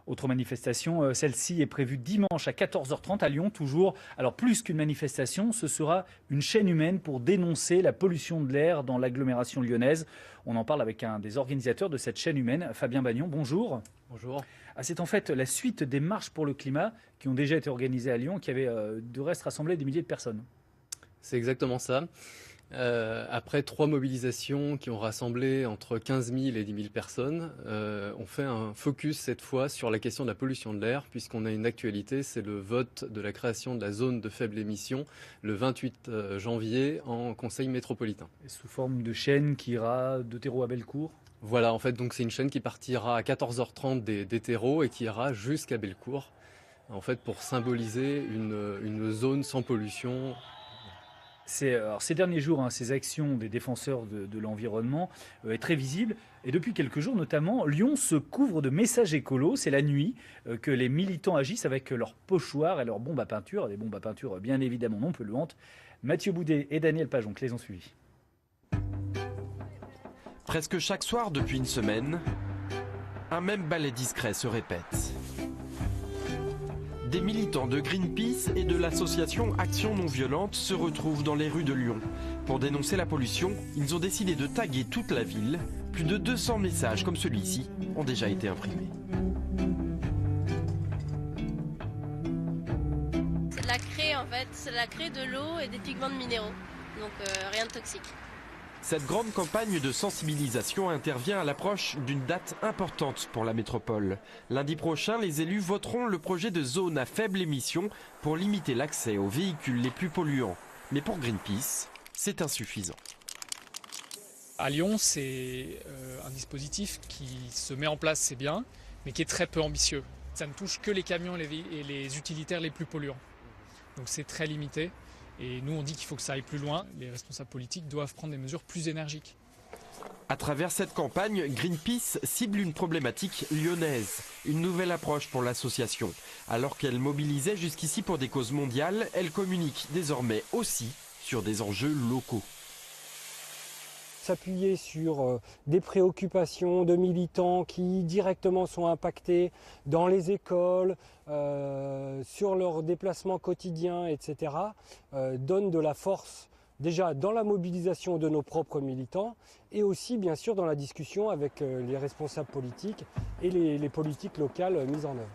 Autre manifestation, celle-ci est prévue dimanche à 14h30 à Lyon, toujours. Alors plus qu'une manifestation, ce sera une chaîne humaine pour dénoncer la pollution de l'air dans l'agglomération lyonnaise. On en parle avec un des organisateurs de cette chaîne humaine, Fabien Bagnon. Bonjour. Bonjour. Ah, c'est en fait la suite des marches pour le climat qui ont déjà été organisées à Lyon, qui avaient de reste rassemblé des milliers de personnes. C'est exactement ça. Après 3 mobilisations qui ont rassemblé entre 15 000 et 10 000 personnes, on fait un focus cette fois sur la question de la pollution de l'air, puisqu'on a une actualité, c'est le vote de la création de la zone de faible émission le 28 janvier en Conseil métropolitain. Et sous forme de chaîne qui ira de Terreau à Bellecour. Voilà, en fait, donc c'est une chaîne qui partira à 14h30 des terreaux et qui ira jusqu'à Bellecour, en fait, pour symboliser une zone sans pollution. Alors, ces derniers jours, ces actions des défenseurs de l'environnement est très visible. Et depuis quelques jours, notamment, Lyon se couvre de messages écolos. C'est la nuit que les militants agissent avec leurs pochoirs et leurs bombes à peinture. Des bombes à peinture, bien évidemment, non polluantes. Mathieu Boudet et Daniel Pajon qui les ont suivis. Presque chaque soir depuis une semaine, un même ballet discret se répète. Des militants de Greenpeace et de l'association Action Non Violente se retrouvent dans les rues de Lyon. Pour dénoncer la pollution, ils ont décidé de taguer toute la ville. Plus de 200 messages comme celui-ci ont déjà été imprimés. C'est de la craie en fait, c'est de la craie, de l'eau et des pigments de minéraux. Donc rien de toxique. Cette grande campagne de sensibilisation intervient à l'approche d'une date importante pour la métropole. Lundi prochain, les élus voteront le projet de zone à faible émission pour limiter l'accès aux véhicules les plus polluants. Mais pour Greenpeace, c'est insuffisant. À Lyon, c'est un dispositif qui se met en place, c'est bien, mais qui est très peu ambitieux. Ça ne touche que les camions et les utilitaires les plus polluants. Donc c'est très limité. Et nous, on dit qu'il faut que ça aille plus loin. Les responsables politiques doivent prendre des mesures plus énergiques. À travers cette campagne, Greenpeace cible une problématique lyonnaise. Une nouvelle approche pour l'association. Alors qu'elle mobilisait jusqu'ici pour des causes mondiales, elle communique désormais aussi sur des enjeux locaux. S'appuyer sur des préoccupations de militants qui directement sont impactés dans les écoles, sur leurs déplacements quotidiens, etc., donne de la force déjà dans la mobilisation de nos propres militants et aussi bien sûr dans la discussion avec les responsables politiques et les politiques locales mises en œuvre.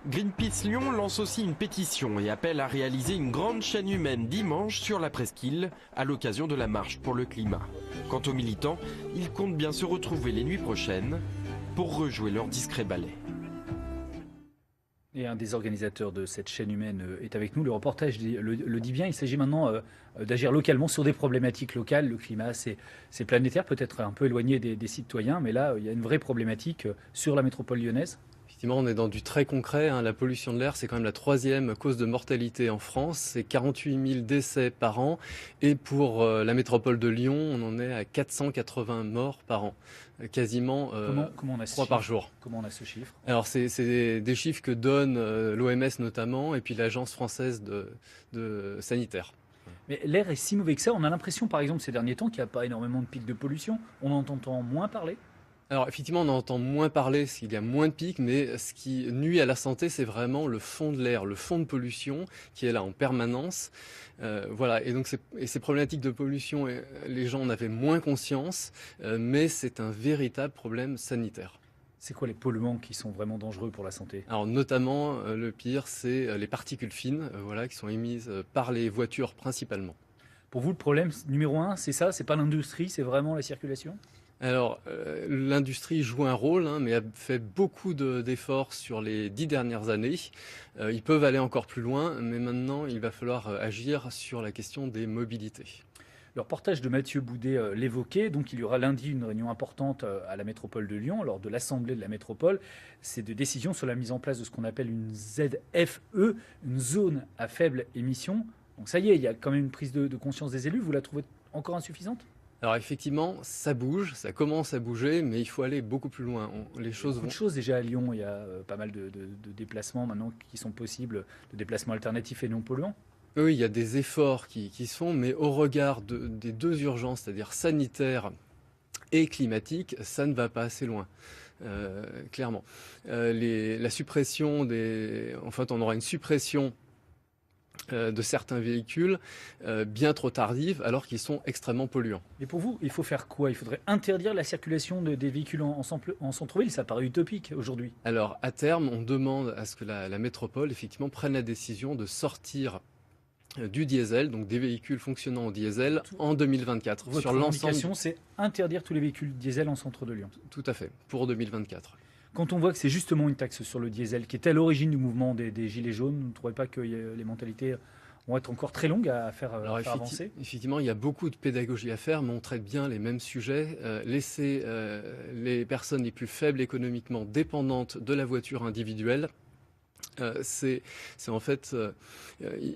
Greenpeace Lyon lance aussi une pétition et appelle à réaliser une grande chaîne humaine dimanche sur la presqu'île à l'occasion de la marche pour le climat. Quant aux militants, ils comptent bien se retrouver les nuits prochaines pour rejouer leur discret ballet. Et un des organisateurs de cette chaîne humaine est avec nous. Le reportage le dit bien, il s'agit maintenant d'agir localement sur des problématiques locales. Le climat, c'est planétaire, peut-être un peu éloigné des citoyens, mais là, il y a une vraie problématique sur la métropole lyonnaise. Effectivement, on est dans du très concret. La pollution de l'air, c'est quand même la 3e cause de mortalité en France. C'est 48 000 décès par an. Et pour la métropole de Lyon, on en est à 480 morts par an. Quasiment comment on a 3 par jour. Comment on a ce chiffre? Alors, c'est des chiffres que donne l'OMS notamment, et puis l'Agence française de sanitaire. Mais l'air est si mauvais que ça. On a l'impression, par exemple, ces derniers temps, qu'il n'y a pas énormément de pics de pollution. On en entend moins parler. Alors effectivement, on en entend moins parler parce qu'il y a moins de pics, mais ce qui nuit à la santé, c'est vraiment le fond de l'air, le fond de pollution qui est là en permanence. Voilà, et donc ces problématiques de pollution, les gens en avaient moins conscience, mais c'est un véritable problème sanitaire. C'est quoi les polluants qui sont vraiment dangereux pour la santé? Alors notamment, le pire, c'est les particules fines, voilà, qui sont émises par les voitures principalement. Pour vous, le problème numéro 1, c'est ça? C'est pas l'industrie, c'est vraiment la circulation? Alors, l'industrie joue un rôle, mais a fait beaucoup d'efforts sur les 10 dernières années. Ils peuvent aller encore plus loin, mais maintenant, il va falloir agir sur la question des mobilités. Le reportage de Mathieu Boudet l'évoquait. Donc, il y aura lundi une réunion importante à la métropole de Lyon, lors de l'Assemblée de la métropole. C'est de décision sur la mise en place de ce qu'on appelle une ZFE, une zone à faible émission. Donc, ça y est, il y a quand même une prise de conscience des élus. Vous la trouvez encore insuffisante? Alors effectivement, ça bouge, ça commence à bouger, mais il faut aller beaucoup plus loin. Les choses Beaucoup de choses déjà à Lyon. Il y a pas mal de déplacements maintenant qui sont possibles, de déplacements alternatifs et non polluants. Oui, il y a des efforts qui se font, mais au regard des 2 urgences, c'est-à-dire sanitaire et climatique, ça ne va pas assez loin. clairement. La suppression en fait, on aura une suppression de certains véhicules bien trop tardive alors qu'ils sont extrêmement polluants. Et pour vous, il faut faire quoi? Il faudrait interdire la circulation des véhicules en centre-ville? Ça paraît utopique aujourd'hui. Alors à terme, on demande à ce que la métropole effectivement prenne la décision de sortir du diesel, donc des véhicules fonctionnant au diesel en 2024. Votre sur l'ensemble, revendication, c'est interdire tous les véhicules diesel en centre de Lyon. tout à fait, pour 2024. Quand on voit que c'est justement une taxe sur le diesel qui est à l'origine du mouvement des Gilets jaunes, vous ne trouvez pas que les mentalités vont être encore très longues à faire avancer? Effectivement, il y a beaucoup de pédagogie à faire, mais on traite bien les mêmes sujets. Laisser les personnes les plus faibles économiquement dépendantes de la voiture individuelle, c'est en fait,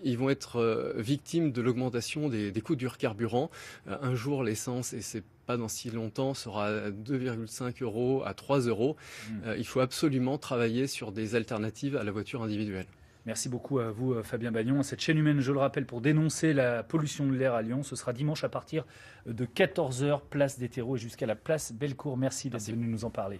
ils vont être victimes de l'augmentation des coûts du carburant. Un jour, l'essence, et c'est pas dans si longtemps, sera à 2,5 € à 3 €. Il faut absolument travailler sur des alternatives à la voiture individuelle. Merci beaucoup à vous, Fabien Bagnon. Cette chaîne humaine, je le rappelle, pour dénoncer la pollution de l'air à Lyon, ce sera dimanche à partir de 14 h, place des Terreaux et jusqu'à la place Bellecour. Merci d'être venu nous en parler.